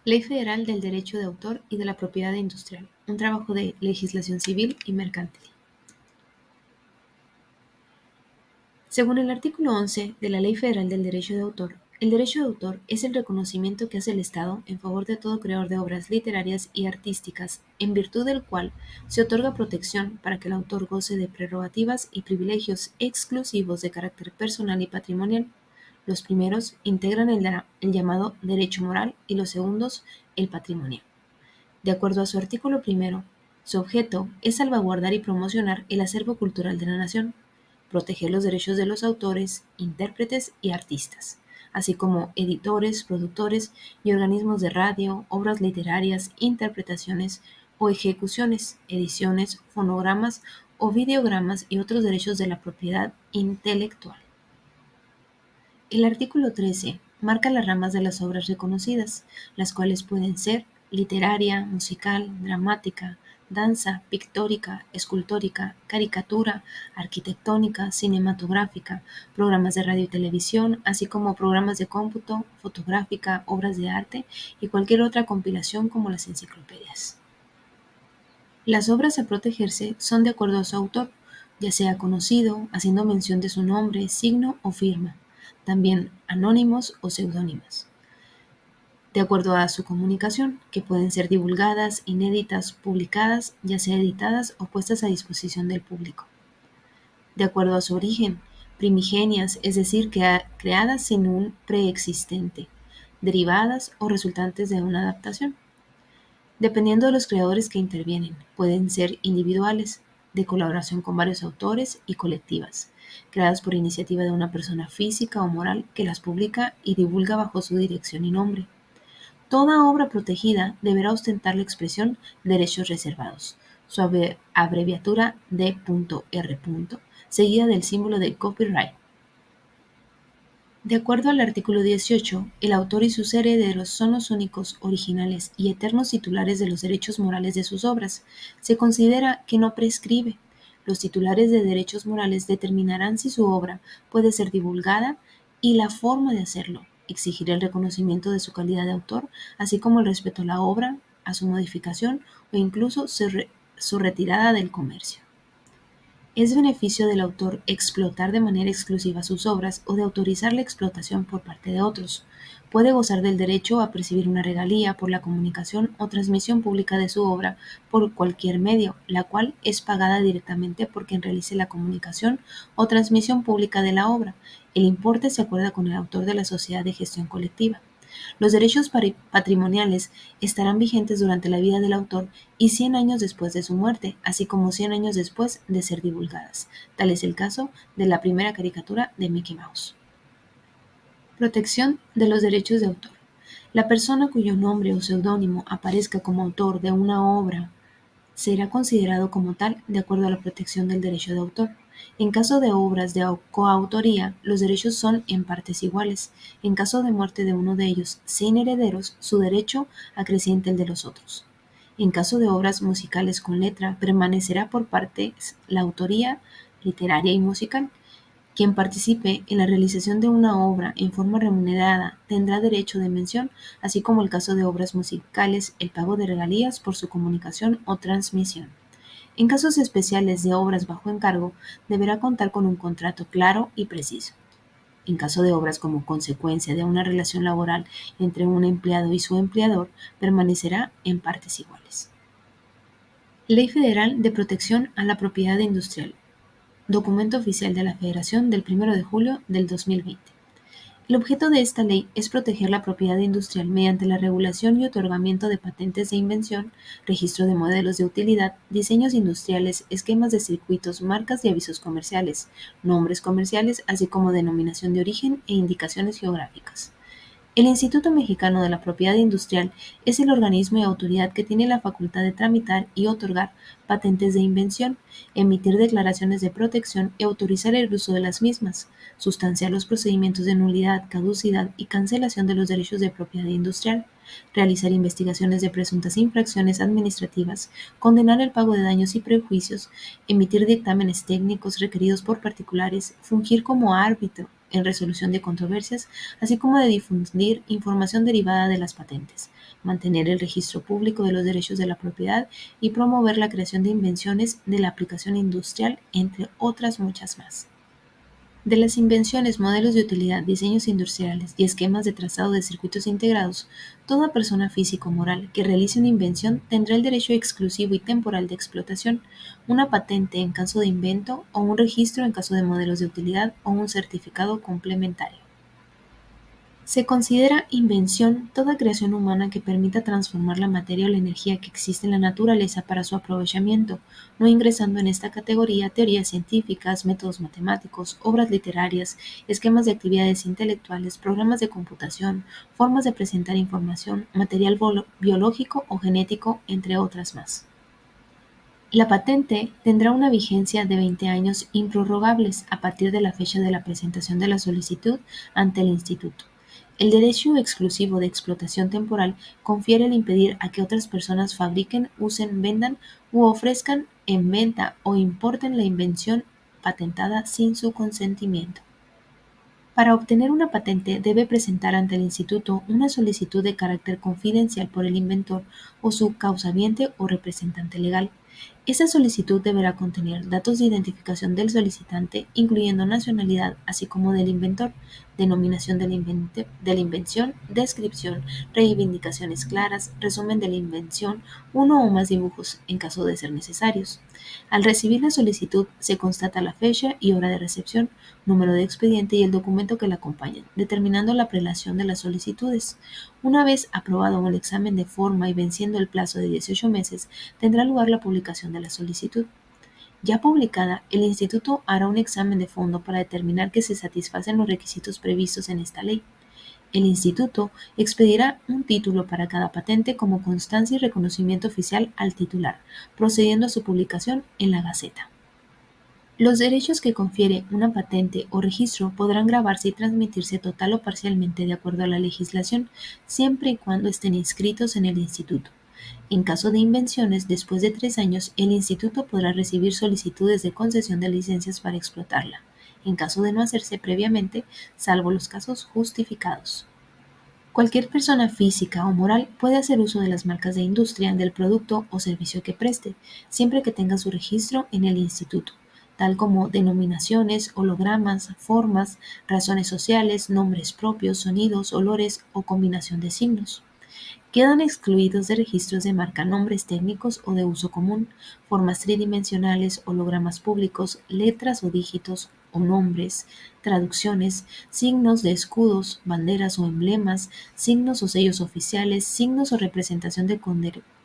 Ley Federal del Derecho de Autor y de la Propiedad Industrial, un trabajo de legislación civil y mercantil. Según el artículo 11 de la Ley Federal del Derecho de Autor, el derecho de autor es el reconocimiento que hace el Estado en favor de todo creador de obras literarias y artísticas, en virtud del cual se otorga protección para que el autor goce de prerrogativas y privilegios exclusivos de carácter personal y patrimonial. Los primeros integran el llamado derecho moral y los segundos el patrimonial. De acuerdo a su artículo primero, su objeto es salvaguardar y promocionar el acervo cultural de la nación, proteger los derechos de los autores, intérpretes y artistas, así como editores, productores y organismos de radio, obras literarias, interpretaciones o ejecuciones, ediciones, fonogramas o videogramas y otros derechos de la propiedad intelectual. El artículo 13 marca las ramas de las obras reconocidas, las cuales pueden ser literaria, musical, dramática, danza, pictórica, escultórica, caricatura, arquitectónica, cinematográfica, programas de radio y televisión, así como programas de cómputo, fotográfica, obras de arte y cualquier otra compilación como las enciclopedias. Las obras a protegerse son de acuerdo a su autor, ya sea conocido, haciendo mención de su nombre, signo o firma, también anónimos o seudónimos, de acuerdo a su comunicación, que pueden ser divulgadas, inéditas, publicadas, ya sea editadas o puestas a disposición del público. De acuerdo a su origen, primigenias, es decir, creadas sin un preexistente, derivadas o resultantes de una adaptación. Dependiendo de los creadores que intervienen, pueden ser individuales, de colaboración con varios autores y colectivas, creadas por iniciativa de una persona física o moral que las publica y divulga bajo su dirección y nombre. Toda obra protegida deberá ostentar la expresión derechos reservados, su abreviatura D.R., seguida del símbolo de copyright. De acuerdo al artículo 18, el autor y sus herederos son los únicos, originales y eternos titulares de los derechos morales de sus obras. Se considera que no prescribe. Los titulares de derechos morales determinarán si su obra puede ser divulgada y la forma de hacerlo, exigir el reconocimiento de su calidad de autor, así como el respeto a la obra, a su modificación o incluso su retirada del comercio. Es beneficio del autor explotar de manera exclusiva sus obras o de autorizar la explotación por parte de otros. Puede gozar del derecho a percibir una regalía por la comunicación o transmisión pública de su obra por cualquier medio, la cual es pagada directamente por quien realice la comunicación o transmisión pública de la obra. El importe se acuerda con el autor de la sociedad de gestión colectiva. Los derechos patrimoniales estarán vigentes durante la vida del autor y 100 años después de su muerte, así como 100 años después de ser divulgadas. Tal es el caso de la primera caricatura de Mickey Mouse. Protección de los derechos de autor. La persona cuyo nombre o seudónimo aparezca como autor de una obra será considerado como tal de acuerdo a la protección del derecho de autor. En caso de obras de coautoría, los derechos son en partes iguales. En caso de muerte de uno de ellos sin herederos, su derecho acrecienta el de los otros. En caso de obras musicales con letra, permanecerá por partes la autoría literaria y musical. Quien participe en la realización de una obra en forma remunerada tendrá derecho de mención, así como el caso de obras musicales, el pago de regalías por su comunicación o transmisión. En casos especiales de obras bajo encargo, deberá contar con un contrato claro y preciso. En caso de obras como consecuencia de una relación laboral entre un empleado y su empleador, permanecerá en partes iguales. Ley Federal de Protección a la Propiedad Industrial. Documento oficial de la Federación del 1 de julio del 2020. El objeto de esta ley es proteger la propiedad industrial mediante la regulación y otorgamiento de patentes de invención, registro de modelos de utilidad, diseños industriales, esquemas de circuitos, marcas y avisos comerciales, nombres comerciales, así como denominación de origen e indicaciones geográficas. El Instituto Mexicano de la Propiedad Industrial es el organismo y autoridad que tiene la facultad de tramitar y otorgar patentes de invención, emitir declaraciones de protección y autorizar el uso de las mismas, sustanciar los procedimientos de nulidad, caducidad y cancelación de los derechos de propiedad industrial, realizar investigaciones de presuntas infracciones administrativas, condenar el pago de daños y perjuicios, emitir dictámenes técnicos requeridos por particulares, fungir como árbitro en resolución de controversias, así como de difundir información derivada de las patentes, mantener el registro público de los derechos de la propiedad y promover la creación de invenciones de la aplicación industrial, entre otras muchas más. De las invenciones, modelos de utilidad, diseños industriales y esquemas de trazado de circuitos integrados, toda persona física o moral que realice una invención tendrá el derecho exclusivo y temporal de explotación, una patente en caso de invento o un registro en caso de modelos de utilidad o un certificado complementario. Se considera invención toda creación humana que permita transformar la materia o la energía que existe en la naturaleza para su aprovechamiento, no ingresando en esta categoría teorías científicas, métodos matemáticos, obras literarias, esquemas de actividades intelectuales, programas de computación, formas de presentar información, material biológico o genético, entre otras más. La patente tendrá una vigencia de 20 años improrrogables a partir de la fecha de la presentación de la solicitud ante el Instituto. El derecho exclusivo de explotación temporal confiere el impedir a que otras personas fabriquen, usen, vendan u ofrezcan en venta o importen la invención patentada sin su consentimiento. Para obtener una patente debe presentar ante el instituto una solicitud de carácter confidencial por el inventor o su causante o representante legal. Esta solicitud deberá contener datos de identificación del solicitante, incluyendo nacionalidad, así como del inventor, denominación de la invención, descripción, reivindicaciones claras, resumen de la invención, uno o más dibujos, en caso de ser necesarios. Al recibir la solicitud, se constata la fecha y hora de recepción, número de expediente y el documento que la acompañan, determinando la prelación de las solicitudes. Una vez aprobado el examen de forma y venciendo el plazo de 18 meses, tendrá lugar la publicación de la solicitud. Ya publicada, el Instituto hará un examen de fondo para determinar que se satisfacen los requisitos previstos en esta ley. El Instituto expedirá un título para cada patente como constancia y reconocimiento oficial al titular, procediendo a su publicación en la Gaceta. Los derechos que confiere una patente o registro podrán grabarse y transmitirse total o parcialmente de acuerdo a la legislación, siempre y cuando estén inscritos en el instituto. En caso de invenciones, después de 3 años, el instituto podrá recibir solicitudes de concesión de licencias para explotarla, en caso de no hacerse previamente, salvo los casos justificados. Cualquier persona física o moral puede hacer uso de las marcas de industria del producto o servicio que preste, siempre que tenga su registro en el instituto, tal como denominaciones, hologramas, formas, razones sociales, nombres propios, sonidos, olores o combinación de signos. Quedan excluidos de registros de marca nombres técnicos o de uso común, formas tridimensionales, hologramas públicos, letras o dígitos o nombres, traducciones, signos de escudos, banderas o emblemas, signos o sellos oficiales, signos o representación de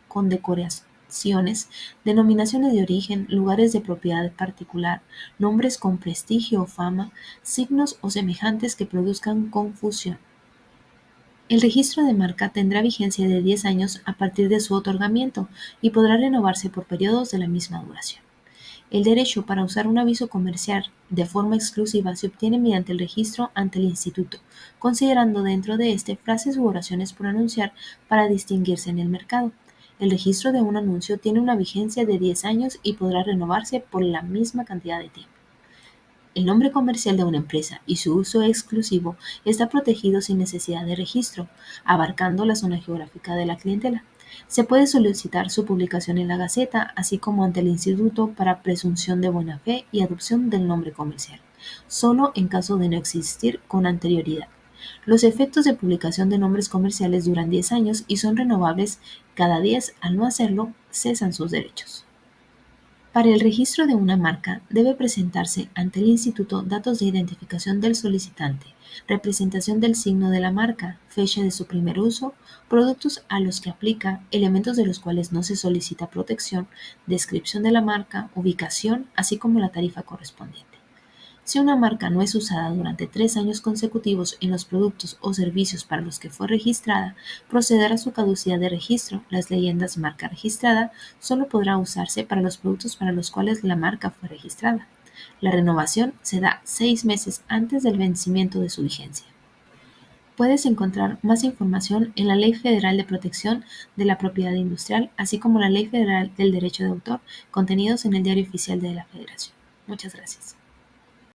condecoraciones, denominaciones de origen, lugares de propiedad particular, nombres con prestigio o fama, signos o semejantes que produzcan confusión. El registro de marca tendrá vigencia de 10 años a partir de su otorgamiento y podrá renovarse por periodos de la misma duración. El derecho para usar un aviso comercial de forma exclusiva se obtiene mediante el registro ante el instituto, considerando dentro de este frases u oraciones por anunciar para distinguirse en el mercado. El registro de un anuncio tiene una vigencia de 10 años y podrá renovarse por la misma cantidad de tiempo. El nombre comercial de una empresa y su uso exclusivo está protegido sin necesidad de registro, abarcando la zona geográfica de la clientela. Se puede solicitar su publicación en la Gaceta, así como ante el Instituto para presunción de buena fe y adopción del nombre comercial, solo en caso de no existir con anterioridad. Los efectos de publicación de nombres comerciales duran 10 años y son renovables cada 10. Al no hacerlo, cesan sus derechos. Para el registro de una marca, debe presentarse ante el instituto datos de identificación del solicitante, representación del signo de la marca, fecha de su primer uso, productos a los que aplica, elementos de los cuales no se solicita protección, descripción de la marca, ubicación, así como la tarifa correspondiente. Si una marca no es usada durante 3 años consecutivos en los productos o servicios para los que fue registrada, procederá a su caducidad de registro. Las leyendas marca registrada solo podrá usarse para los productos para los cuales la marca fue registrada. La renovación se da 6 meses antes del vencimiento de su vigencia. Puedes encontrar más información en la Ley Federal de Protección de la Propiedad Industrial, así como la Ley Federal del Derecho de Autor, contenidos en el Diario Oficial de la Federación. Muchas gracias.